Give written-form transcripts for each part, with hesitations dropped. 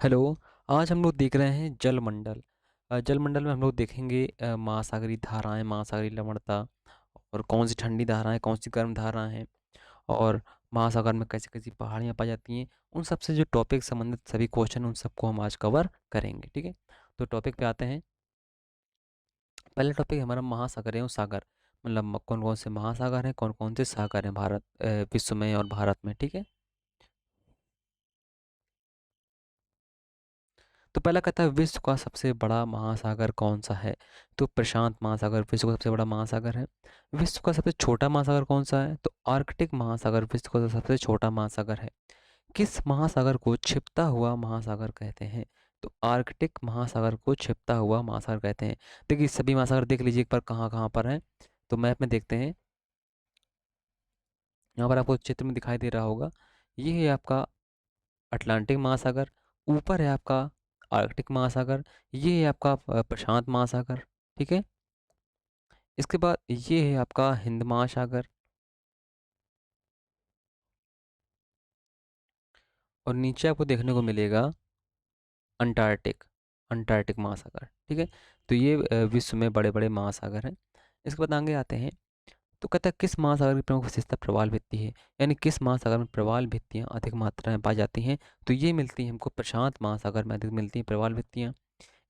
Hello. आज हम लोग देख रहे हैं जलमंडल। जलमंडल में हम लोग देखेंगे महासागरीय धाराएं, महासागरीय लवणता और कौन सी ठंडी धाराएं, कौन सी गर्म धाराएं हैं और महासागर में कैसी कैसी पहाड़ियाँ पाई जाती हैं। उन सब से जो टॉपिक संबंधित सभी क्वेश्चन उन सबको हम आज कवर करेंगे। ठीक है, तो टॉपिक पे आते हैं। पहला टॉपिक हमारा महासागर एवं सागर, मतलब कौन कौन से महासागर हैं, कौन कौन से सागर हैं भारत विश्व में और भारत में। ठीक है, तो पहला कहता है विश्व का सबसे बड़ा महासागर कौन सा है। तो प्रशांत महासागर विश्व का सबसे बड़ा महासागर है। विश्व का सबसे छोटा महासागर कौन सा है। तो आर्कटिक महासागर विश्व का सबसे छोटा महासागर है। किस महासागर को छिपता हुआ महासागर कहते हैं। तो आर्कटिक महासागर को छिपता हुआ महासागर कहते हैं। देखिए सभी महासागर देख लीजिए एक बार कहाँ कहाँ पर हैं। तो मैप में देखते हैं, यहाँ पर आपको चित्र में दिखाई दे रहा होगा। ये है आपका अटलांटिक महासागर, ऊपर है आपका आर्कटिक महासागर, ये है आपका प्रशांत महासागर। ठीक है, इसके बाद ये है आपका हिंद महासागर और नीचे आपको देखने को मिलेगा अंटार्कटिक, अंटार्कटिक महासागर। ठीक है, तो ये विश्व में बड़े बड़े महासागर हैं। इसके बाद आगे आते हैं। तो कहता है किस महासागर की प्रमुख विशेषता प्रवाल भित्ति है, यानी किस महासागर में प्रवाल भित्तियाँ अधिक मात्रा में पाई जाती हैं। तो ये मिलती हैं हमको प्रशांत महासागर में अधिक मिलती हैं प्रवाल भित्तियाँ।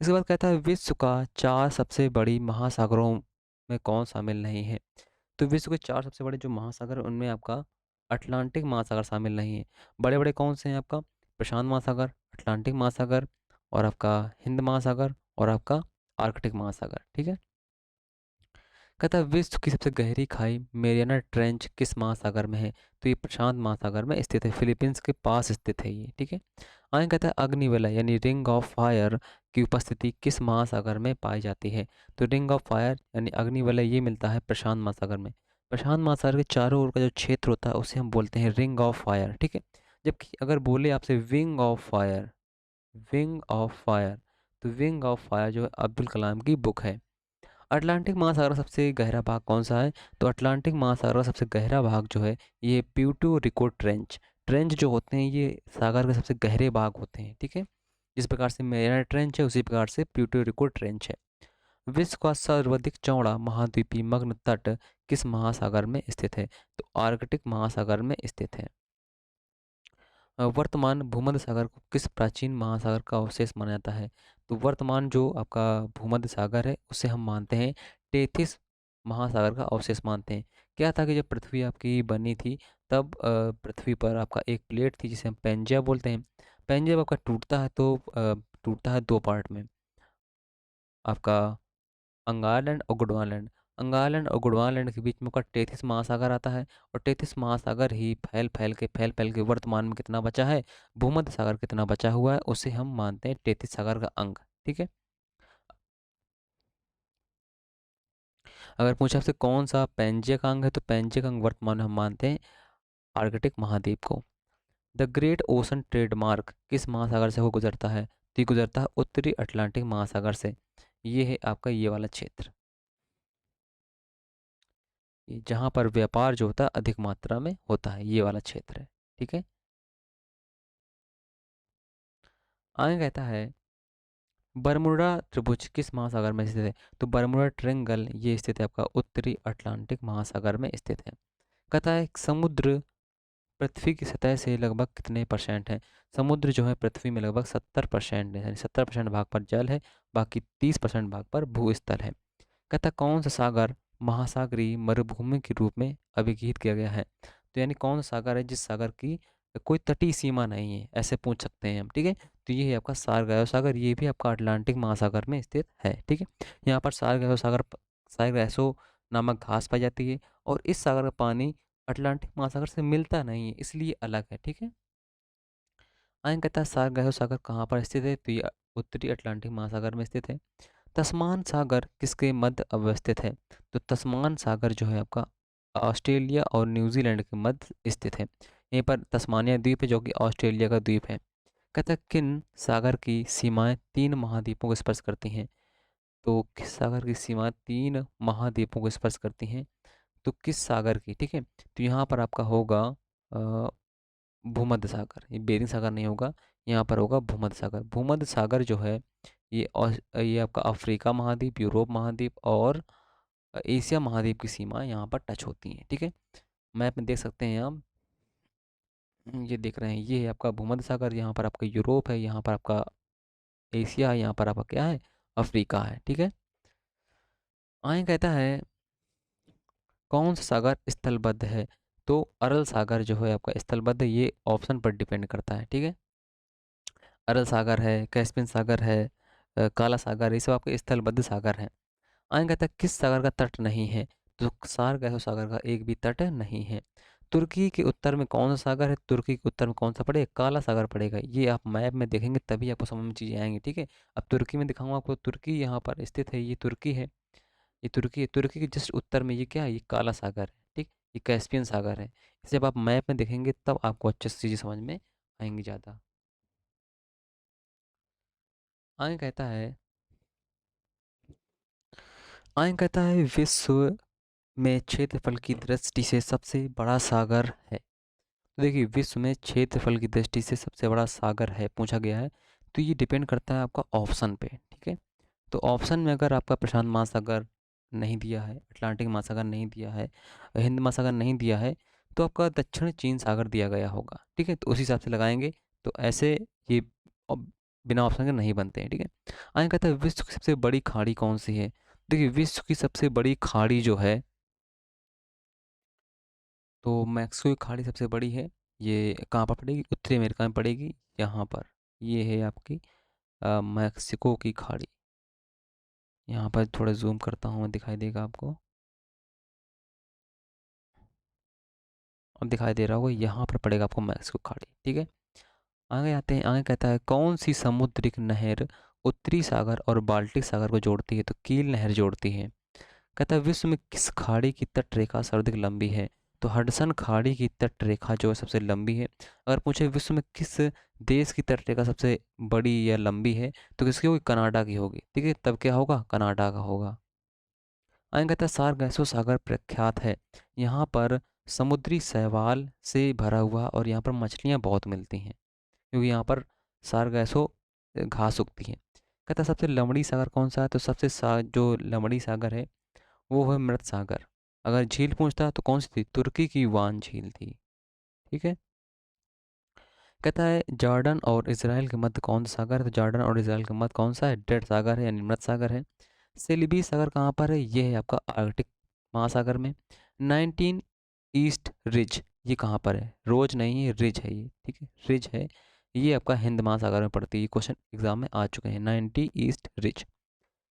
इसके बाद कहता है विश्व का चार सबसे बड़ी महासागरों में कौन शामिल नहीं है। तो विश्व के चार सबसे बड़े जो महासागर हैं उनमें आपका अटलांटिक महासागर शामिल नहीं है। बड़े बड़े कौन से हैं आपका प्रशांत महासागर, अटलांटिक महासागर और आपका हिंद महासागर और आपका आर्कटिक महासागर। ठीक है, कहता है विश्व की सबसे गहरी खाई मेरियाना ट्रेंच किस महासागर में है। तो ये प्रशांत महासागर में स्थित है, फिलीपींस के पास स्थित है ये। ठीक है, आगे कहता है अग्निवलय यानी रिंग ऑफ फायर की उपस्थिति किस महासागर में पाई जाती है। तो रिंग ऑफ फायर यानी अग्निवलय ये मिलता है प्रशांत महासागर में। प्रशांत महासागर के चारों ओर का जो क्षेत्र होता है उसे हम बोलते हैं रिंग ऑफ फायर। ठीक है, जबकि अगर बोले आपसे wing of fire, wing of fire, तो विंग ऑफ फायर जो है अब्दुल कलाम की बुक है। अटलांटिक महासागर का सबसे गहरा भाग कौन सा है। तो अटलांटिक महासागर का सबसे गहरा भाग जो है ये प्यूर्टो रिको ट्रेंच, ट्रेंच जो होते हैं ये सागर के सबसे गहरे भाग होते हैं। ठीक है, जिस प्रकार से मेरियाना ट्रेंच है उसी प्रकार से प्यूर्टो रिको ट्रेंच है। विश्व का सर्वाधिक चौड़ा महाद्वीपीय मग्न तट किस महासागर में स्थित है। तो आर्कटिक महासागर में स्थित है। वर्तमान भूमध्य सागर को किस प्राचीन महासागर का अवशेष माना जाता है। तो वर्तमान जो आपका भूमध्य सागर है उसे हम मानते हैं टेथिस महासागर का अवशेष मानते हैं। क्या था कि जब पृथ्वी आपकी बनी थी तब पृथ्वी पर आपका एक प्लेट थी जिसे हम पेंजिया बोलते हैं। पेंजिया जब आपका टूटता है तो टूटता है दो पार्ट में, आपका अंगारलैंड और गुडवालैंड। अंगारलैंड और गुडवालैंड के बीच में का टेथिस महासागर आता है और टेथिस महासागर ही फैल फैल के वर्तमान में कितना बचा है, भूमध्य सागर कितना बचा हुआ है उसे हम मानते हैं टेथिस सागर का अंग। ठीक है, अगर पूछा आपसे कौन सा पेंजिया का अंग है तो पेंजिया का अंग वर्तमान में हम मानते हैं आर्कटिक महाद्वीप को। द ग्रेट ओशन ट्रेडमार्क किस महासागर से हो गुजरता है। तो ये गुजरता है उत्तरी अटलांटिक महासागर से। ये है आपका ये वाला क्षेत्र, जहाँ पर व्यापार जो होता है अधिक मात्रा में होता है, ये वाला क्षेत्र है। ठीक है, आगे कहता है बरमुडा त्रिभुज किस महासागर में स्थित है। तो बरमुडा ट्रायंगल ये स्थित है आपका उत्तरी अटलांटिक महासागर में स्थित है। कहता है समुद्र पृथ्वी की सतह से लगभग कितने परसेंट है। समुद्र जो है पृथ्वी में लगभग 70% है, यानी 70% भाग पर जल है, बाकी 30% भाग पर भूस्थल है। कहता कौन सा सागर महासागरीय मरुभूमि के रूप में अभिहित किया गया है। तो यानी कौन सा सागर है जिस सागर की कोई तटीय सीमा नहीं है, ऐसे पूछ सकते हैं हम। ठीक है, तो ये है आपका सारगायो सागर, ये भी आपका अटलांटिक महासागर में स्थित है। ठीक है, यहाँ पर सारगायो सागर, सारगासो नामक घास पाई जाती है और इस सागर का पानी अटलांटिक महासागर से मिलता नहीं है, इसलिए अलग है। ठीक है, आगे कहता है सारगायो सागर कहाँ पर स्थित है। तो ये उत्तरी अटलांटिक महासागर में स्थित है। तस्मान सागर किसके मध्य अवस्थित है। तो तस्मान सागर जो है आपका ऑस्ट्रेलिया और न्यूजीलैंड के मध्य स्थित है। यहीं पर तस्मानिया द्वीप है जो कि ऑस्ट्रेलिया का द्वीप है। कहता है किन सागर की सीमाएं तीन महाद्वीपों को स्पर्श करती हैं। तो किस सागर की सीमाएं तीन महाद्वीपों को स्पर्श करती हैं। तो किस सागर की। ठीक है, तो यहाँ पर आपका होगा भूमध्य सागर, ये बेरिंग सागर नहीं होगा, यहाँ पर होगा भूमध्य सागर। भूमध्य सागर जो है ये आपका अफ्रीका महाद्वीप, यूरोप महाद्वीप और एशिया महाद्वीप की सीमा यहाँ पर टच होती हैं। ठीक है, मैप में देख सकते हैं आप, ये देख रहे हैं, ये है आपका भूमध्य सागर, यहाँ पर आपका यूरोप है, यहाँ पर आपका एशिया है, यहाँ पर आपका क्या है, अफ्रीका है। ठीक है, आगे कहता है कौन सा सागर स्थलबद्ध है। तो अरल सागर जो है आपका स्थलबद्ध है, ये ऑप्शन पर डिपेंड करता है। ठीक है, अरल सागर है, कैस्पियन सागर है, काला सागर, ये सब आपके स्थलबद्ध सागर हैं। आगे कहता है किस सागर का तट नहीं है। तो सारगैसो सागर का एक भी तट नहीं है। तुर्की के उत्तर में कौन सा सागर है। तुर्की के उत्तर में कौन सा पड़ेगा, काला सागर पड़ेगा। ये आप मैप में देखेंगे तभी आपको समझ में चीज़ें आएंगी। ठीक है, अब तुर्की में दिखाऊंगा आपको, तुर्की यहाँ पर स्थित है, ये तुर्की है, ये तुर्की है। तुर्की के जस्ट उत्तर में ये क्या है, ये काला सागर है। ठीक, ये कैस्पियन सागर है। इसे जब आप मैप में देखेंगे तब आपको अच्छे से चीज़ें समझ में आएंगी ज़्यादा। आगे कहता है, आगे कहता है विश्व में क्षेत्रफल की दृष्टि से सबसे बड़ा सागर है। तो देखिए, विश्व में क्षेत्रफल की दृष्टि से सबसे बड़ा सागर है पूछा गया है, तो ये डिपेंड करता है आपका ऑप्शन पे। ठीक है, तो ऑप्शन में अगर आपका प्रशांत महासागर नहीं दिया है, अटलांटिक महासागर नहीं दिया है, हिंद महासागर नहीं दिया है, तो आपका दक्षिण चीन सागर दिया गया होगा। ठीक है, तो उसी हिसाब से लगाएंगे। तो ऐसे ये अब बिना ऑप्शन के नहीं बनते हैं। ठीक है, आगे कहता है विश्व की सबसे बड़ी खाड़ी कौन सी है। देखिए, विश्व की सबसे बड़ी खाड़ी जो है, तो मैक्सिको की खाड़ी सबसे बड़ी है। ये कहाँ पर पड़ेगी, उत्तरी अमेरिका में पड़ेगी, यहाँ पर। ये है आपकी मैक्सिको की खाड़ी। यहाँ पर थोड़ा जूम करता हूँ, दिखाई देगा आपको, अब दिखाई दे रहा होगा, यहाँ पर पड़ेगा आपको मैक्सिको खाड़ी। ठीक है, आगे आते हैं। आगे कहता है कौन सी समुद्रिक नहर उत्तरी सागर और बाल्टिक सागर को जोड़ती है। तो कील नहर जोड़ती है। कहता है विश्व में किस खाड़ी की तट रेखा सर्वाधिक लंबी है। तो हडसन खाड़ी की तट रेखा जो है सबसे लंबी है। अगर पूछे विश्व में किस देश की तट रेखा सबसे बड़ी या लंबी है, तो किसकी होगी, कनाडा की होगी। ठीक है, तब क्या होगा, कनाडा का होगा। आगे कहता है सारगैसो सागर प्रख्यात है, यहाँ पर समुद्री शैवाल से भरा हुआ और यहाँ पर मछलियाँ बहुत मिलती हैं, क्योंकि यहाँ पर सारगैसो घास उगती है। कहता है सबसे लंबड़ी सागर कौन सा है। तो सबसे जो लंबड़ी सागर है वो है मृत सागर। अगर झील पूछता तो कौन सी थी, तुर्की की वान झील थी। ठीक है, कहता है जॉर्डन और इसराइल के मध्य कौन सा सागर है। तो जॉर्डन और इसराइल के मध्य कौन सा है, डेड सागर है, यानी मृत सागर है। सेलिबी सागर कहाँ पर है, ये है आपका आर्कटिक महासागर में। 19 ईस्ट रिज, ये कहाँ पर है, रोज नहीं है, रिज है ये। ठीक है, रिज है, ये आपका हिंद महासागर में पड़ती है। ये क्वेश्चन एग्जाम में आ चुके हैं, 90 ईस्ट रिज।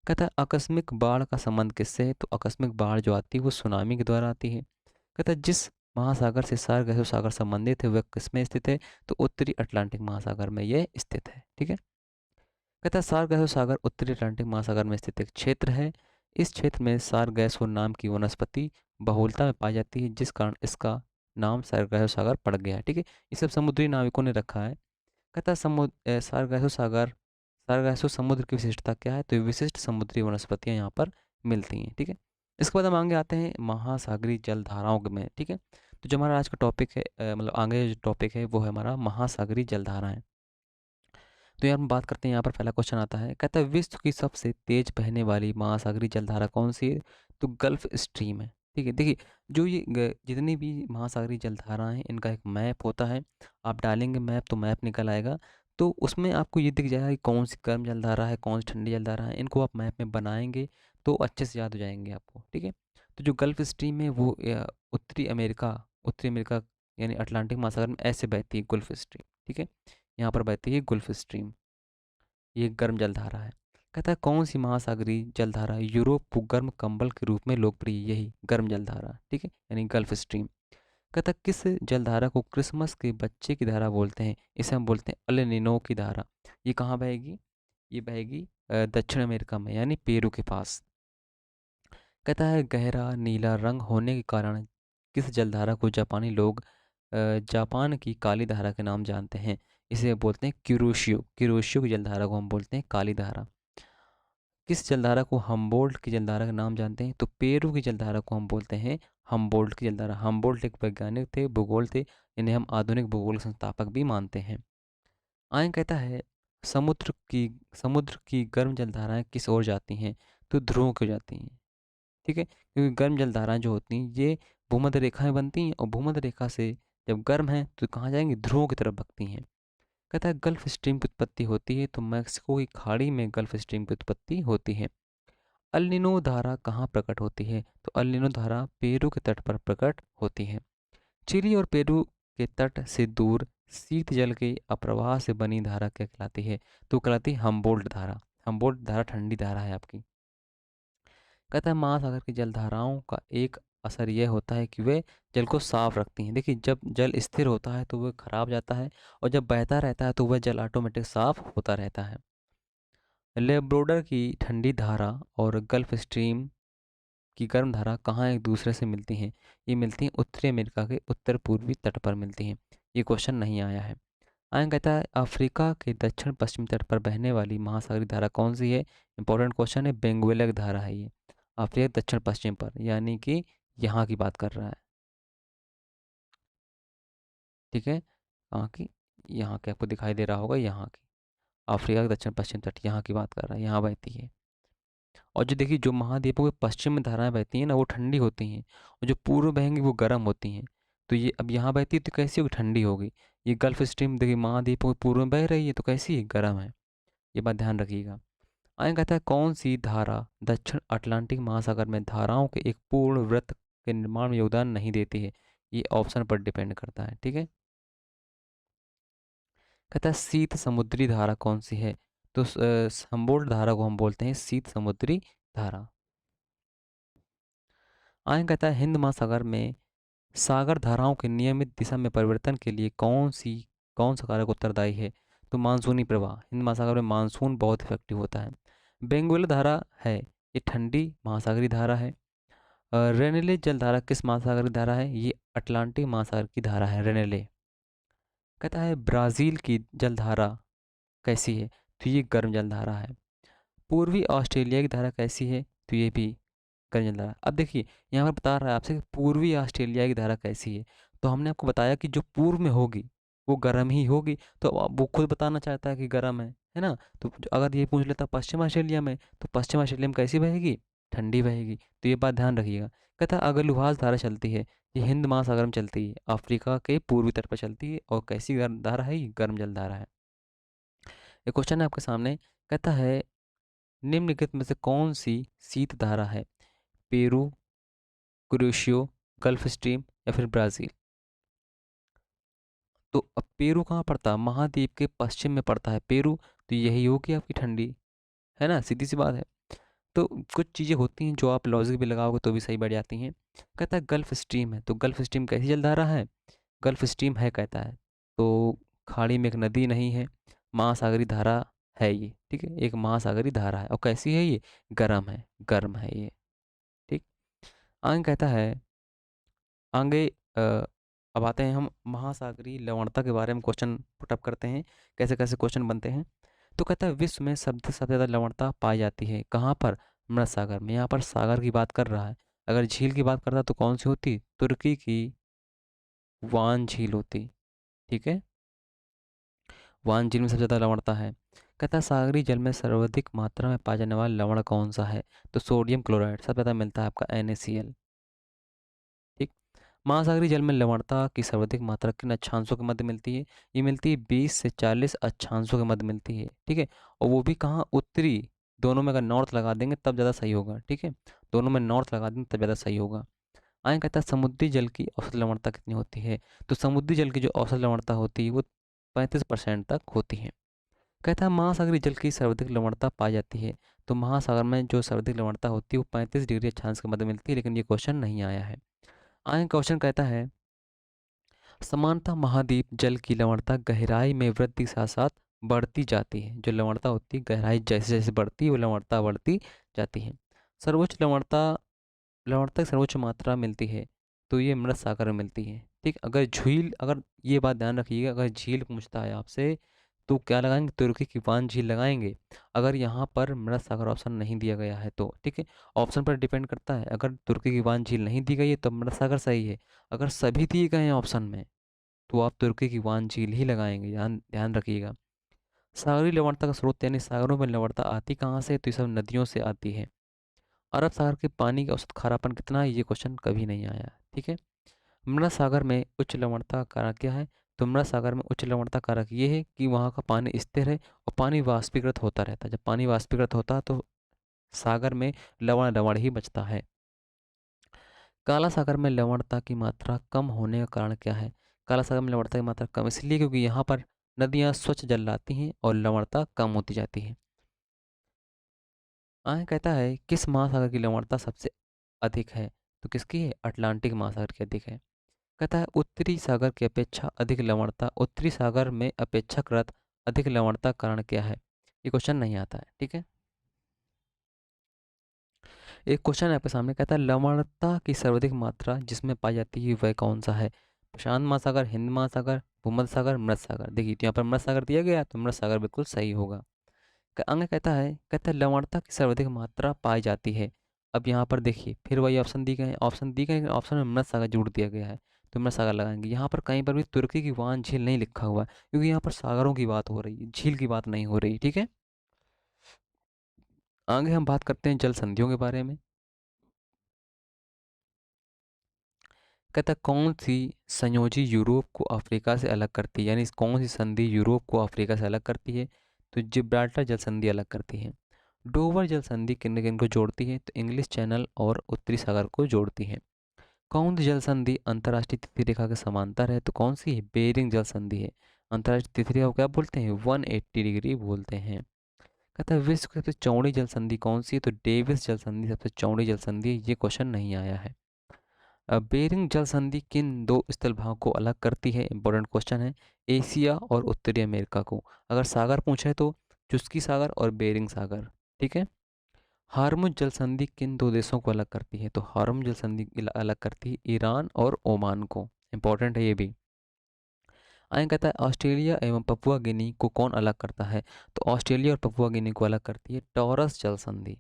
कहता है आकस्मिक बाढ़ का संबंध किससे है। तो आकस्मिक बाढ़ जो आती है वो सुनामी के द्वारा आती है। कहता है जिस महासागर से सार्गेसो सागर संबंधित है वह किसमें स्थित है। तो उत्तरी अटलांटिक महासागर में यह स्थित है। ठीक है, कहता है सार्गेसो सागर उत्तरी अटलांटिक महासागर में स्थित एक क्षेत्र है। इस क्षेत्र में सार्गेसो नाम की वनस्पति बहुलता में पाई जाती है, जिस कारण इसका नाम सार्गेसो सागर पड़ गया है। ठीक है, ये सब समुद्री नाविकों ने रखा है। कहता है समुद्र सार्गेसो सागर, सारगासो समुद्र की विशिष्टता क्या है। तो ये विशिष्ट समुद्री वनस्पतियाँ यहाँ पर मिलती हैं। ठीक है, इसके बाद हम आगे आते हैं महासागरीय जलधाराओं में। ठीक है, तो जो हमारा आज का टॉपिक है, मतलब आगे जो टॉपिक है वो है हमारा महासागरीय जलधाराएं। तो यार हम बात करते हैं, यहाँ पर पहला क्वेश्चन आता है, कहता है विश्व की सबसे तेज बहने वाली महासागरीय जलधारा कौन सी है। तो गल्फ स्ट्रीम है। ठीक है, देखिए जो ये जितनी भी महासागरीय जलधाराएं हैं इनका एक मैप होता है। आप डालेंगे मैप तो मैप निकल आएगा, तो उसमें आपको ये दिख जाएगा कि कौन सी गर्म जलधारा है, कौन सी ठंडी जलधारा है। इनको आप मैप में बनाएंगे तो अच्छे से याद हो जाएंगे आपको। ठीक है, तो जो गल्फ स्ट्रीम है वो उत्तरी अमेरिका यानी अटलांटिक महासागर में ऐसे बहती है गल्फ स्ट्रीम। ठीक है, यहाँ पर बहती है गल्फ स्ट्रीम, ये गर्म जलधारा है। कहता है कौन सी महासागरीय जलधारा यूरोप को गर्म कंबल के रूप में लोकप्रिय, यही गर्म जलधारा। ठीक है, यानी गल्फ स्ट्रीम। कहता है किस जलधारा को क्रिसमस के बच्चे की धारा बोलते हैं। इसे हम बोलते हैं अल नीनो की धारा। ये कहाँ बहेगी, ये बहेगी दक्षिण अमेरिका में, यानी पेरू के पास। कहता है गहरा नीला रंग होने के कारण किस जलधारा को जापानी लोग जापान की काली धारा के नाम जानते हैं। इसे बोलते हैं क्यूरोशियो, क्यूरोशियो की जलधारा को हम बोलते हैं काली धारा। किस जलधारा को हम्बोल्ट की जलधारा का नाम जानते हैं। तो पेरू की जलधारा को हम बोलते हैं हम्बोल्ट की जलधारा। हम्बोल्ट एक वैज्ञानिक थे, भूगोल थे, इन्हें हम आधुनिक भूगोल के संस्थापक भी मानते हैं। आयन कहता है समुद्र की समुद्र की गर्म जलधाराएं किस ओर जाती हैं? तो ध्रुवों की ओर जाती हैं। ठीक है, क्योंकि गर्म जलधाराएं जो होती हैं ये भूमध्य रेखा में बनती हैं, और भूमध्य रेखा से जब गर्म है तो कहाँ जाएंगी? ध्रुवों की तरफ भगती हैं। कहता है गल्फ स्ट्रीम की उत्पत्ति होती है, तो मैक्सिको की खाड़ी में गल्फ स्ट्रीम की उत्पत्ति होती है। अल नीनो धारा कहाँ प्रकट होती है? तो अल नीनो धारा पेरू के तट पर प्रकट होती है। चिली और पेरू के तट से दूर शीत जल के अप्रवाह से बनी धारा क्या कहलाती है? तो कहलाती है हम्बोल्ट धारा। हम्बोल्ट धारा ठंडी धारा है आपकी। कहता है महासागर की जलधाराओं का एक असर यह होता है कि वे जल को साफ रखती हैं। देखिए, जब जल स्थिर होता है तो वह खराब जाता है, और जब बहता रहता है तो वह जल ऑटोमेटिक साफ होता रहता है। लेब्रोडर की ठंडी धारा और गल्फ स्ट्रीम की गर्म धारा कहाँ एक दूसरे से मिलती हैं? ये मिलती हैं उत्तरी अमेरिका के उत्तर पूर्वी तट पर मिलती हैं। ये क्वेश्चन नहीं आया है। आगे कहता है अफ्रीका के दक्षिण पश्चिम तट पर बहने वाली महासागरीय धारा कौन सी है? इंपॉर्टेंट क्वेश्चन है, बेंगुएलक धारा है ये। अफ्रीका के दक्षिण पश्चिम पर, यानी कि यहाँ की बात कर रहा है। ठीक है, कहाँ की? यहाँ के, आपको दिखाई दे रहा होगा यहाँ की। अफ्रीका के दक्षिण पश्चिम तट यहाँ की बात कर रहा है, यहाँ बहती है। और जो देखिए, जो महाद्वीपों के पश्चिम में धाराएं बहती हैं ना वो ठंडी होती हैं, और जो पूर्व बहेंगी वो गर्म होती हैं। तो ये अब यहाँ बहती है तो कैसी होगी? ठंडी होगी। ये गल्फ स्ट्रीम देखिए महाद्वीपों के पूर्व में बह रही है, तो कैसी है? गर्म है। ये बात ध्यान रखिएगा। आगे कहता है कौन सी धारा दक्षिण अटलांटिक महासागर में धाराओं के एक पूर्ण वृत्त के निर्माण में योगदान नहीं देती है? ये ऑप्शन पर डिपेंड करता है। ठीक है, कहता है शीत समुद्री धारा कौन सी है? तो हम्बोल्ट धारा को हम बोलते हैं शीत समुद्री धारा। आगे कहता है हिंद महासागर में सागर धाराओं के नियमित दिशा में परिवर्तन के लिए कौन सा कारक उत्तरदायी है? तो मानसूनी प्रवाह। हिंद महासागर में मानसून बहुत इफेक्टिव होता है। बेंगुएला धारा है, ये ठंडी महासागरीय धारा है। रेनेले जल धारा किस महासागर की धारा है? ये अटलांटिक महासागर की धारा है, रेनेले। कहता है ब्राज़ील की जलधारा कैसी है? तो ये गर्म जलधारा है। पूर्वी ऑस्ट्रेलिया की धारा कैसी है? तो ये भी गर्म जलधारा। अब देखिए, यहाँ पर बता रहा है आपसे कि पूर्वी ऑस्ट्रेलिया की धारा कैसी है। तो हमने आपको बताया कि जो पूर्व में होगी वो गर्म ही होगी, तो अब वो खुद बताना चाहता है कि गर्म है ना। तो अगर ये पूछ लेता पश्चिम ऑस्ट्रेलिया में, तो पश्चिम ऑस्ट्रेलिया में कैसी बहेगी? ठंडी बहेगी। तो ये बात ध्यान रखिएगा। कहता अगर लुहास धारा चलती है, ये हिंद महासागर में चलती है, अफ्रीका के पूर्वी तट पर चलती है, और कैसी गर्म धारा है? ये गर्म जल धारा है। एक क्वेश्चन है आपके सामने, कहता है निम्नलिखित में से कौन सी शीत धारा है? पेरू, क्रोशियो, गल्फ स्ट्रीम या फिर ब्राज़ील? तो अब पेरू कहाँ पड़ता है? महाद्वीप के पश्चिम में पड़ता है पेरू, तो यही होगी आपकी ठंडी, है ना, सीधी सी बात है। तो कुछ चीज़ें होती हैं जो आप लॉजिक भी लगाओगे तो भी सही बैठ जाती हैं। कहता है गल्फ स्ट्रीम है, तो गल्फ स्ट्रीम कैसी जलधारा है? गल्फ स्ट्रीम है कहता है, तो खाड़ी में एक नदी नहीं है, महासागरी धारा है ये। ठीक है, एक महासागरी धारा है, और कैसी है ये? गर्म है, गर्म है ये। ठीक। आगे कहता है, आगे अब आते हैं हम महासागरीय लवणता के बारे में, क्वेश्चन पुटअप करते हैं कैसे कैसे क्वेश्चन बनते हैं। तो कहता है विश्व में सबसे ज़्यादा लवणता पाई जाती है कहाँ पर? मृत सागर में। यहाँ पर सागर की बात कर रहा है। अगर झील की बात करता तो कौन सी होती? तुर्की की वान झील होती। ठीक है, वान झील में सबसे ज़्यादा लवणता है। कहता है सागरी जल में सर्वाधिक मात्रा में पाया जाने वाला लवण कौन सा है? तो सोडियम क्लोराइड सबसे ज़्यादा मिलता है आपका NaCl। ठीक। महासागरीय जल में लवणता की सर्वाधिक मात्रा किन अक्षांशों के मध्य मिलती है? ये मिलती है 20 से 40 अक्षांशों के मध्य मिलती है। ठीक है, और वो भी कहाँ? उत्तरी। दोनों में अगर नॉर्थ लगा देंगे तब ज़्यादा सही होगा। ठीक है, दोनों में नॉर्थ लगा देंगे तब ज़्यादा सही होगा। आगे कहता है समुद्री जल की औसत लवणता कितनी होती है? तो समुद्री जल की जो औसत लवणता होती है वो 35% तक होती है। कहता है महासागरीय जल की सर्वाधिक लवणता पाई जाती है, तो महासागर में जो सर्वाधिक लवणता होती है वो 35 डिग्री अक्षांश के मध्य मिलती है, लेकिन ये क्वेश्चन नहीं आया है। आगे क्वेश्चन कहता है समानतः महाद्वीप जल की लवणता गहराई में वृद्धि के साथ साथ बढ़ती जाती है। जो लवणता होती है गहराई जैसे जैसे बढ़ती है वो लवणता बढ़ती जाती है। सर्वोच्च लवणता की सर्वोच्च मात्रा मिलती है, तो ये मृत सागर में मिलती है। ठीक, अगर ये बात ध्यान रखिएगा, अगर झील पूछता है आपसे तो क्या लगाएंगे? तुर्की की वान झील लगाएंगे। अगर यहाँ पर मृत सागर ऑप्शन नहीं दिया गया है तो ठीक है, ऑप्शन पर डिपेंड करता है। अगर तुर्की की वान झील नहीं दी गई है तो मृत सागर सही है। अगर सभी दिए गए हैं ऑप्शन में तो आप तुर्की की वान झील ही लगाएंगे, ध्यान ध्यान रखिएगा। सागरीय लवणता का स्रोत यानी सागरों में लवणता आती कहाँ से, तो ये सब नदियों से आती है। अरब सागर के पानी का औसत खारापन कितना है, ये क्वेश्चन कभी नहीं आया। ठीक है। मृत सागर में उच्च लवणता का कारक क्या है, तो मृत सागर में उच्च लवणता कारक ये है कि वहाँ का पानी स्थिर है और पानी वाष्पीकृत होता रहता है। जब पानी वाष्पीकृत होता है तो सागर में लवण लवण ही बचता है। काला सागर में लवणता की मात्रा कम होने का कारण क्या है, काला सागर में लवणता की मात्रा कम इसलिए क्योंकि यहाँ पर नदियाँ स्वच्छ जल लाती हैं और लवणता कम होती जाती है। आगे कहता है किस महासागर की लवणता सबसे अधिक है, तो किसकी है, अटलांटिक महासागर की अधिक है। कहता है उत्तरी सागर की अपेक्षा अधिक लवणता, उत्तरी सागर में अपेक्षाकृत अधिक लवणता कारण क्या है, ये क्वेश्चन नहीं आता है। ठीक है। एक क्वेश्चन है आपके सामने, कहता है लवणता की सर्वाधिक मात्रा जिसमें पाई जाती है वह कौन सा है, प्रशांत महासागर, हिंद महासागर, भूमध्य सागर, मृत सागर। देखिए तो यहाँ पर मृत सागर दिया गया है, तो मृत सागर बिल्कुल सही होगा। आगे कहता है लवणता की सर्वाधिक मात्रा पाई जाती है। अब यहाँ पर देखिए फिर वही ऑप्शन दी गए हैं, ऑप्शन दी गए हैं, ऑप्शन में मृत सागर जोड़ दिया गया है, तो मृत सागर लगाएंगे। यहाँ पर कहीं पर भी तुर्की की वान झील नहीं लिखा हुआ है, क्योंकि यहाँ पर सागरों की बात हो रही है, झील की बात नहीं हो रही। ठीक है। आगे हम बात करते हैं जल संधियों के बारे में। कहता है कौन सी संयोजी यूरोप को अफ्रीका से अलग करती है, यानी कौन सी संधि यूरोप को अफ्रीका से अलग करती है, तो जिब्राल्टर जल संधि अलग करती है। डोवर जल संधि किन किन को जोड़ती है, तो इंग्लिश चैनल और उत्तरी सागर को जोड़ती है। कौन सी जल संधि अंतर्राष्ट्रीय तिथि रेखा के समांतर है, तो कौन सी है, बेरिंग जल संधि है। अंतर्राष्ट्रीय तिथि रेखा को क्या बोलते हैं, 180 डिग्री बोलते हैं। कहता है विश्व की सबसे चौड़ी जल संधि कौन सी है, तो डेविस जल संधि सबसे चौड़ी जल संधि है। ये क्वेश्चन नहीं आया है। बेरिंग जल संधि किन दो स्थल भागों को अलग करती है, इंपॉर्टेंट क्वेश्चन है, एशिया और उत्तरी अमेरिका को। अगर सागर पूछे तो चुस्की सागर और बेरिंग सागर। ठीक है। हार्मुज जल संधि किन दो देशों को अलग करती है, तो हार्मुज जल संधि अलग करती है ईरान और ओमान को। इंपॉर्टेंट है ये भी। आगे कहता है ऑस्ट्रेलिया एवं पपुआ गिनी को कौन अलग करता है, तो ऑस्ट्रेलिया और पपुआ गिनी को अलग करती है टॉरस जल संधि।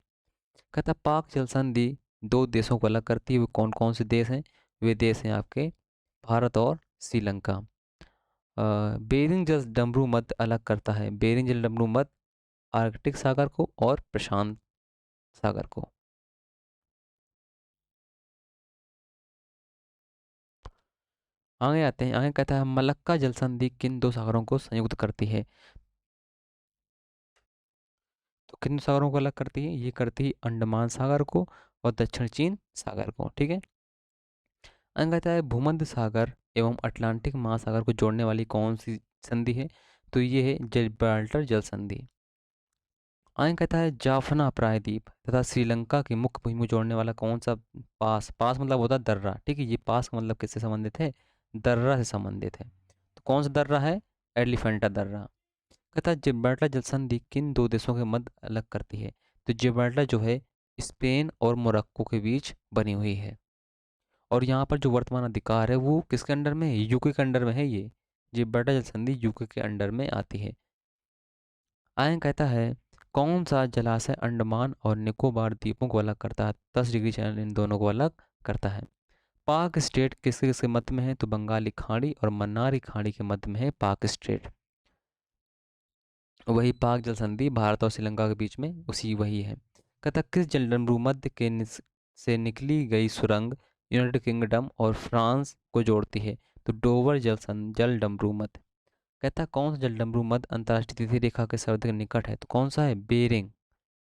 कहता है पाक जल संधि दो देशों को अलग करती है, वो कौन कौन से देश हैं, वे देश हैं आपके भारत और श्रीलंका। बेरिंग जल डमरू मध्य अलग करता है, बेरिंग जल डमरू मध्य आर्कटिक सागर को और प्रशांत सागर को। आगे आते हैं, आगे कहता है मलक्का जल संधि किन दो सागरों को संयुक्त करती है, तो किन सागरों को अलग करती है, ये करती है अंडमान सागर को और दक्षिण चीन सागर को। ठीक है। आगे कहता है भूमध्य सागर एवं अटलांटिक महासागर को जोड़ने वाली कौन सी संधि है, तो ये है जिब्राल्टर जल संधि। आगे कहता है जाफना प्रायद्वीप तथा श्रीलंका की मुख्य भूमि को जोड़ने वाला कौन सा पास, पास मतलब होता है दर्रा। ठीक है। ये पास का मतलब किससे संबंधित है, दर्रा से संबंधित है। तो कौन सा दर्रा है, एलिफेंटा दर्रा। कहता है जिब्राल्टर जल संधि किन दो देशों के मध्य अलग करती है, तो जिब्राल्टर जो है स्पेन और मोरक्को के बीच बनी हुई है। और यहाँ पर जो वर्तमान अधिकार है वो किसके अंडर में है, यूके के अंडर में है। ये जिब्राल्टर जल संधि यूके के अंडर में आती है। आयन कहता है कौन सा जलाशय अंडमान और निकोबार द्वीपों को अलग करता है, 10 डिग्री चैनल इन दोनों को अलग करता है। पाक स्टेट किसके किसके मध्य में है, तो बंगाली खाड़ी और मन्नारी खाड़ी के मध्य में है पाक स्टेट। वही पाक जल संधि भारत और श्रीलंका के बीच में उसी वही है। कहता किस जलडमरू मध्य के से निकली गई सुरंग यूनाइटेड किंगडम और फ्रांस को जोड़ती है, तो डोवर जल डमरू मध्य। कहता है कौन सा जल डमरू मध्य अंतर्राष्ट्रीय तिथि रेखा के सर्वाधिक निकट है, तो कौन सा है, बेरिंग।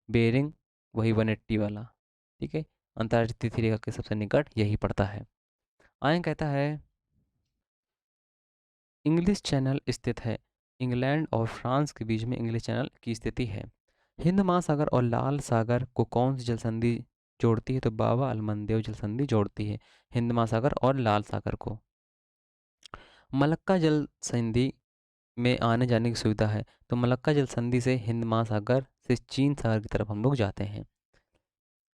बेरिंग वही 180 वाला। ठीक है। अंतर्राष्ट्रीय तिथि रेखा के सबसे निकट यही पड़ता है। आगे कहता है इंग्लिश चैनल स्थित है, इंग्लैंड और फ्रांस के बीच में इंग्लिश चैनल की स्थिति है। हिंद महासागर और लाल सागर को कौन सी जल संधि जोड़ती है, तो बाबा अलमंदेव जल संधि जोड़ती है हिंद महासागर और लाल सागर को। मलक्का जल संधि में आने जाने की सुविधा है, तो मलक्का जल संधि से हिंद महासागर से चीन सागर की तरफ हम लोग जाते हैं।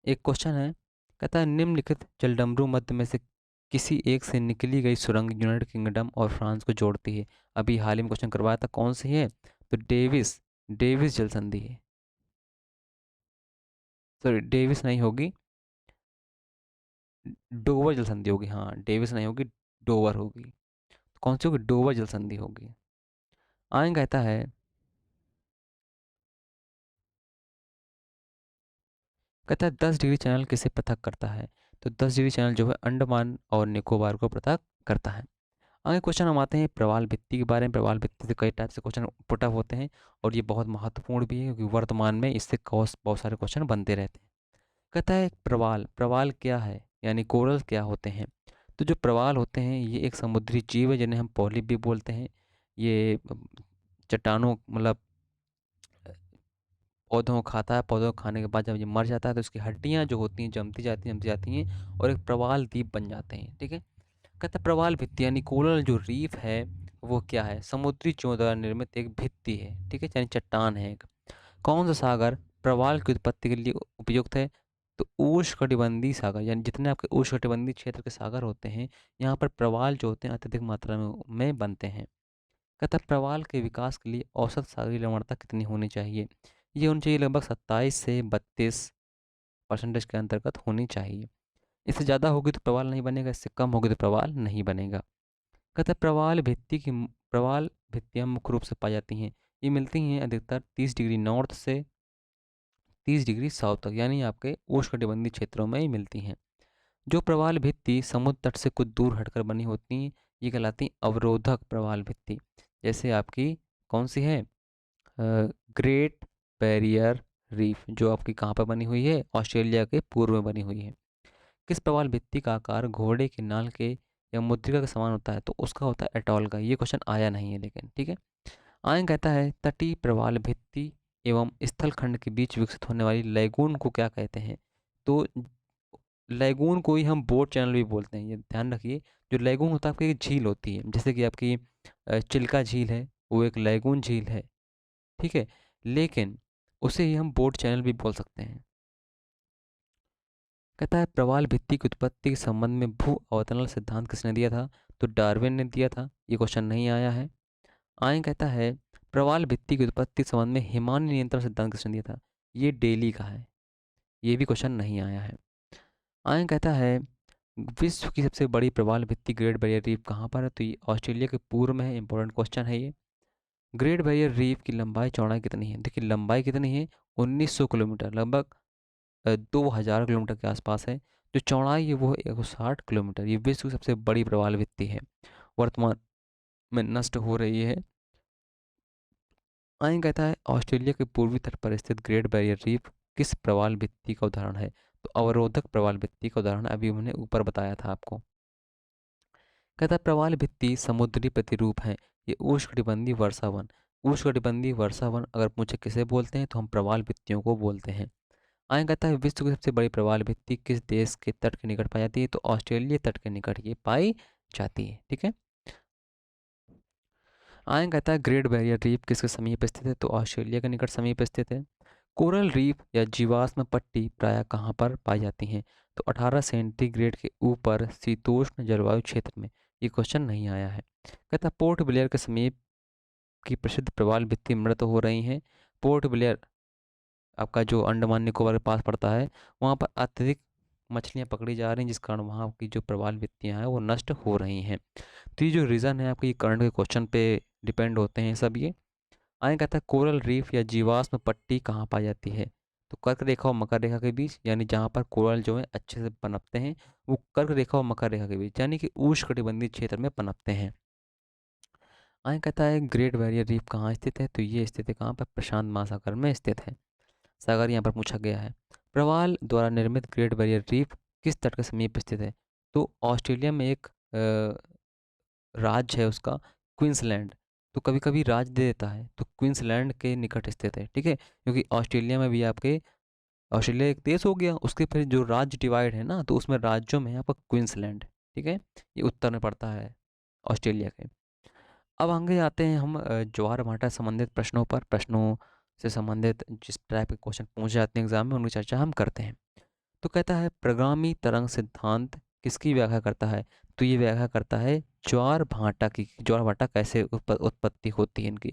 एक क्वेश्चन है, कहता है निम्नलिखित जलडमरू मध्य में से किसी एक से निकली गई सुरंग यूनाइटेड किंगडम और फ्रांस को जोड़ती है। अभी हाल ही में क्वेश्चन करवाया था, कौन सी है, तो डेविस, डेविस जल संधि है। सॉरी डेविस नहीं होगी, डोवर जल संधि होगी। हाँ डेविस नहीं होगी, डोवर होगी। तो कौन सी होगी, डोवर जल संधि होगी। आगे कहता है कहता है 10 डिग्री चैनल किसे पृथक करता है? तो 10 डिग्री चैनल जो है अंडमान और निकोबार को पृथक करता है। आगे क्वेश्चन हम आते हैं प्रवाल भित्ति के बारे में। प्रवाल भित्ति से कई टाइप से क्वेश्चन पुट अप होते हैं और ये बहुत महत्वपूर्ण भी है, क्योंकि वर्तमान में इससे बहुत सारे क्वेश्चन बनते रहते हैं। कहता है प्रवाल, प्रवाल क्या है, यानी कोरल क्या होते हैं? तो जो प्रवाल होते हैं ये एक समुद्री जीव है जिन्हें हम पॉलिप भी बोलते हैं। ये चट्टानों मतलब पौधों को खाता है। पौधों को खाने के बाद जब ये मर जाता है तो उसकी हड्डियाँ जो होती हैं जमती जाती हैं और एक प्रवाल द्वीप बन जाते हैं। ठीक है। कहता है प्रवाल भित्ति यानी कोरल जो रीफ है वो क्या है? समुद्री चूहों द्वारा निर्मित एक भित्ति है। ठीक है, यानी चट्टान है एक। कौन सा सागर प्रवाल की उत्पत्ति के लिए उपयुक्त है? तो उष्णकटिबंधीय सागर, यानी जितने आपके उष्णकटिबंधीय क्षेत्र के सागर होते हैं यहाँ पर प्रवाल जो होते हैं अत्यधिक मात्रा में बनते हैं। कहता है प्रवाल के विकास के लिए औसत सागरीय लवणता कितनी होनी चाहिए? ये होनी चाहिए लगभग 27 से 32% के अंतर्गत होनी चाहिए। इससे ज़्यादा होगी तो प्रवाल नहीं बनेगा, इससे कम होगी तो प्रवाल नहीं बनेगा। कहता है प्रवाल भित्तियाँ मुख्य रूप से पाई जाती हैं। ये मिलती हैं अधिकतर 30 डिग्री नॉर्थ से 30 डिग्री साउथ तक, यानी आपके उष्णकटिबंधीय क्षेत्रों में ही मिलती हैं। जो प्रवाल भित्ति समुद्र तट से कुछ दूर हटकर बनी होती हैं ये कहलाती हैं अवरोधक प्रवाल भित्ति। जैसे आपकी कौन सी है? ग्रेट बैरियर रीफ, जो आपकी कहाँ पर बनी हुई है? ऑस्ट्रेलिया के पूर्व में बनी हुई है। किस प्रवाल भित्ति का आकार घोड़े के नाल के या मुद्रिका के समान होता है? तो उसका होता है एटॉल का। ये क्वेश्चन आया नहीं है लेकिन, ठीक है। आगे कहता है तटीय प्रवाल भित्ति एवं स्थल खंड के बीच विकसित होने वाली लैगून को क्या कहते हैं? तो लैगून को ही हम बोट चैनल भी बोलते हैं, ये ध्यान रखिए। जो लैगून होता है आपकी एक झील होती है, जैसे कि आपकी चिल्का झील है, वो एक लैगून झील है। ठीक है, लेकिन उसे ही हम बोट चैनल भी बोल सकते हैं। कहता है प्रवाल भित्ति की उत्पत्ति के संबंध में भू अवतरण सिद्धांत किसने दिया था? तो डार्विन ने दिया था। ये क्वेश्चन नहीं आया है। आगे कहता है प्रवाल भित्ति की उत्पत्ति के संबंध में हिमानी नियंत्रण सिद्धांत किसने दिया था? ये डेली का है। ये भी क्वेश्चन नहीं आया है। आगे कहता है विश्व की सबसे बड़ी प्रवाल भित्ति ग्रेट बैरियर रीफ कहाँ पर है? तो ये ऑस्ट्रेलिया के पूर्व में है। इंपॉर्टेंट क्वेश्चन है ये। ग्रेट बैरियर रीफ की लंबाई चौड़ाई कितनी है? देखिए लंबाई कितनी है? 1900 किलोमीटर, लगभग 2000 किलोमीटर के आसपास है। जो चौड़ाई है वो है 160 किलोमीटर। ये विश्व की सबसे बड़ी प्रवाल भित्ति है, वर्तमान में नष्ट हो रही है। आगे कहता है ऑस्ट्रेलिया के पूर्वी तट पर स्थित ग्रेट बैरियर रीफ किस प्रवाल भित्ति का उदाहरण है? तो अवरोधक प्रवाल भित्ति का उदाहरण अभी हमने ऊपर बताया था आपको। कहता है प्रवाल भित्ति समुद्री प्रतिरूप है। ये उष्णकटिबंधीय वर्षावन, उष्णकटिबंधीय वर्षावन अगर मुझे किसे बोलते हैं तो हम प्रवाल भित्तियों को बोलते हैं। आगे कहता है विश्व की सबसे बड़ी प्रवाल भित्ति किस देश के तट के निकट पाई जाती है? तो ऑस्ट्रेलिया तट के निकट ये पाई जाती है। ठीक है। आगे कहता है ग्रेट बैरियर रीफ किसके समीप स्थित है? तो ऑस्ट्रेलिया के निकट समीप स्थित है। कोरल रीफ या जीवाश्म पट्टी प्रायः कहाँ पर पाई जाती हैं? तो 18 सेंटीग्रेड के ऊपर शीतोष्ण जलवायु क्षेत्र में। ये क्वेश्चन नहीं आया है। कहता है पोर्ट ब्लेयर के समीप की प्रसिद्ध प्रवाल भित्ति मृत हो रही हैं। पोर्ट ब्लेयर आपका जो अंडमान निकोबार के पास पड़ता है, वहाँ पर अत्यधिक मछलियाँ पकड़ी जा रही हैं, जिस कारण वहाँ की जो प्रवाल भित्तियाँ हैं वो नष्ट हो रही हैं। तो ये जो रीज़न है आपके ये करंट के क्वेश्चन पे डिपेंड होते हैं सब ये। आगे कहता है कोरल रीफ या जीवाश्म पट्टी कहाँ पाई जाती है? तो कर्क रेखा और मकर रेखा के बीच, यानी जहाँ पर कोरल जो है अच्छे से पनपते हैं वो कर्क रेखा और मकर रेखा के बीच, यानी कि उष्णकटिबंधीय क्षेत्र में पनपते हैं। आगे कहता है ग्रेट बैरियर रीफ कहाँ स्थित है? तो ये स्थित है कहाँ पर? प्रशांत महासागर में स्थित है। सागर यहाँ पर पूछा गया है। प्रवाल द्वारा निर्मित ग्रेट बैरियर रीफ किस तट के समीप स्थित है? तो ऑस्ट्रेलिया में एक राज्य है उसका क्वींसलैंड, तो कभी कभी राज्य दे देता है तो क्वींसलैंड के निकट स्थित है। ठीक है, क्योंकि ऑस्ट्रेलिया में भी आपके ऑस्ट्रेलिया एक देश हो गया, उसके फिर जो राज्य डिवाइड है ना, तो उसमें राज्यों में है आपका क्वींसलैंड। ठीक है, ये उत्तर में पड़ता है ऑस्ट्रेलिया के। अब आगे आते हैं हम ज्वार भाटा संबंधित प्रश्नों पर। प्रश्नों से संबंधित जिस टाइप के क्वेश्चन पूछ जाते हैं एग्जाम में उनकी चर्चा हम करते हैं। तो कहता है प्रगामी तरंग सिद्धांत किसकी व्याख्या करता है? तो ये व्याख्या करता है ज्वार भाटा की। ज्वार भाटा कैसे उत्पत्ति होती है इनकी।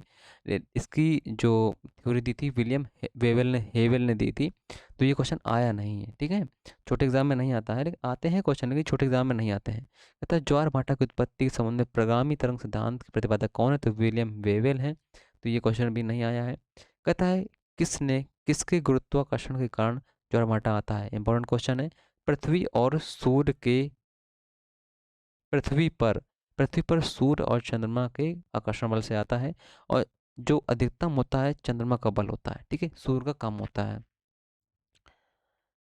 इसकी जो थ्योरी दी थी हेवेल ने दी थी। तो ये क्वेश्चन आया नहीं है। ठीक है, छोटे एग्जाम में नहीं आता है, लेकिन आते हैं क्वेश्चन, लेकिन छोटे एग्जाम में नहीं आते हैं। कहता है ज्वार भाटा की उत्पत्ति के संबंध में प्रगामी तरंग सिद्धांत के प्रतिपादक कौन है? तो विलियम वेवेल है। तो ये क्वेश्चन भी नहीं आया है। कहता है किसने किसके गुरुत्वाकर्षण के कारण ज्वार भाटा आता है? इंपॉर्टेंट क्वेश्चन है। पृथ्वी और सूर्य के पृथ्वी पर पृथ्वी पर सूर्य और चंद्रमा के आकर्षण बल से आता है, और जो अधिकतम होता है चंद्रमा का बल होता है, ठीक है, सूर्य का कम होता है।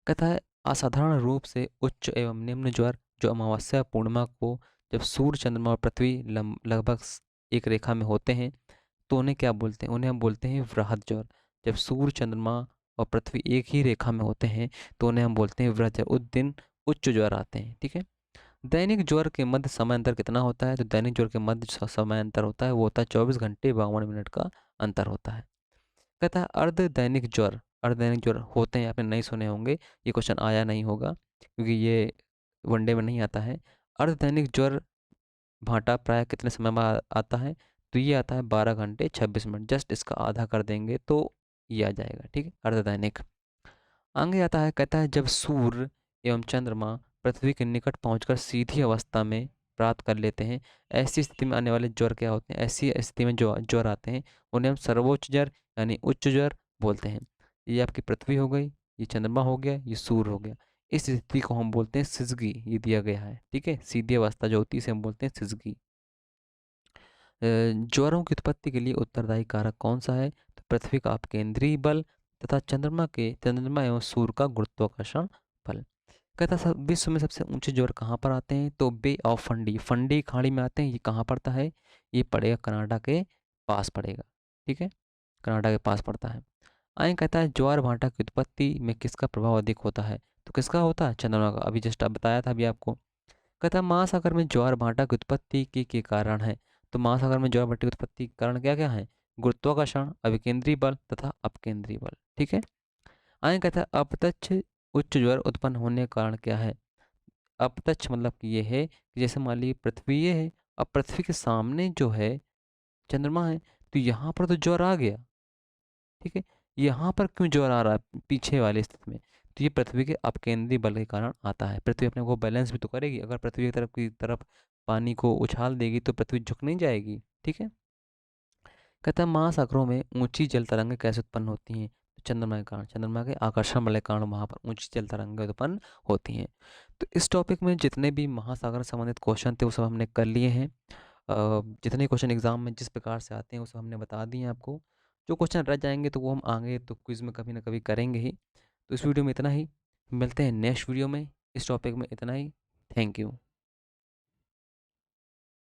कहता है असाधारण रूप से उच्च एवं निम्न ज्वार जो अमावस्या पूर्णिमा को जब सूर्य चंद्रमा और पृथ्वी लगभग एक रेखा में होते हैं, तो उन्हें क्या बोलते हैं? उन्हें हम बोलते हैं वृहद ज्वार। जब सूर्य चंद्रमा और पृथ्वी एक ही रेखा में होते हैं तो उन्हें हम बोलते हैं वृहद ज्वार। उस दिन उच्च ज्वार आते हैं, ठीक है। दैनिक ज्वर के मध्य समय अंतर कितना होता है? तो दैनिक ज्वर के मध्य समय अंतर होता है वो होता है 24 घंटे 52 मिनट का अंतर होता है। कहता है अर्ध दैनिक ज्वर होते हैं, आपने नहीं सुने होंगे, ये क्वेश्चन आया नहीं होगा क्योंकि ये वनडे में नहीं आता है। अर्ध दैनिक ज्वर भाटा प्राय कितने समय में आता है? तो ये आता है 12 घंटे 26 मिनट, जस्ट इसका आधा कर देंगे तो ये आ जाएगा, ठीक है, अर्ध दैनिक। आगे आता है, कहता है जब सूर्य एवं चंद्रमा पृथ्वी के निकट पहुंचकर सीधी अवस्था में प्राप्त कर लेते हैं, ऐसी स्थिति में आने वाले ज्वर क्या होते हैं? ऐसी स्थिति में जो ज्वर आते हैं उन्हें हम सर्वोच्च ज्वर यानी उच्च ज्वर बोलते हैं। ये आपकी पृथ्वी हो गई, ये चंद्रमा हो गया, ये सूर्य हो गया। इस स्थिति को हम बोलते हैं सिजगी, ये दिया गया है, ठीक है, सीधी अवस्था जो होती है इसे हम बोलते हैं सिजगी। ज्वारों की उत्पत्ति के लिए उत्तरदायी कारक कौन सा है? तो पृथ्वी का अपकेंद्रीय बल तथा चंद्रमा एवं सूर्य का गुरुत्वाकर्षण बल। कहता सब विश्व में सबसे ऊंचे ज्वार कहाँ पर आते हैं? तो बे ऑफ फंडी, फंडी खाड़ी में आते हैं। ये कहाँ पड़ता है? ये पड़ेगा कनाडा के पास पड़ेगा, ठीक है, कनाडा के पास पड़ता है। आए कहता है ज्वार भाटा की उत्पत्ति में किसका प्रभाव अधिक होता है? तो किसका होता है? चंद्रमा का। अभी जस्ट बताया था अभी आपको। कहता है महासागर में ज्वार भाटा की उत्पत्ति के कारण है। तो महासागर में ज्वार भाटा की उत्पत्ति के कारण क्या क्या है? गुरुत्वाकर्षण, अभिकेंद्रीय बल तथा अपकेंद्रीय बल, ठीक है। आगे कहता है अपतच्छ उच्च ज्वार उत्पन्न होने का कारण क्या है? अपतच्छ मतलब कि ये है कि जैसे मान लीजिए पृथ्वी ये है, अब पृथ्वी के सामने जो है चंद्रमा है, तो यहाँ पर तो ज्वार आ गया, ठीक है। यहाँ पर क्यों ज्वार आ रहा है पीछे वाली स्थिति में? तो ये पृथ्वी के अपकेंद्रीय बल के कारण आता है। पृथ्वी अपने को बैलेंस भी तो करेगी, अगर पृथ्वी की तरफ पानी को उछाल देगी तो पृथ्वी झुक नहीं जाएगी, ठीक है। कहता है महासागरों में ऊंची जल तरंगें कैसे उत्पन्न होती हैं? तो चंद्रमा के कारण, चंद्रमा के आकर्षण बल के कारण वहाँ पर ऊंची जल तरंगें उत्पन्न होती हैं। तो इस टॉपिक में जितने भी महासागर से संबंधित क्वेश्चन थे वो सब हमने कर लिए हैं। जितने क्वेश्चन एग्जाम में जिस प्रकार से आते हैं वो सब हमने बता दिए हैं आपको। जो क्वेश्चन रह जाएंगे तो वो हम आगे तो क्विज में कभी ना कभी करेंगे ही। तो इस वीडियो में इतना ही, मिलते हैं नेक्स्ट वीडियो में। इस टॉपिक में इतना ही। Thank you.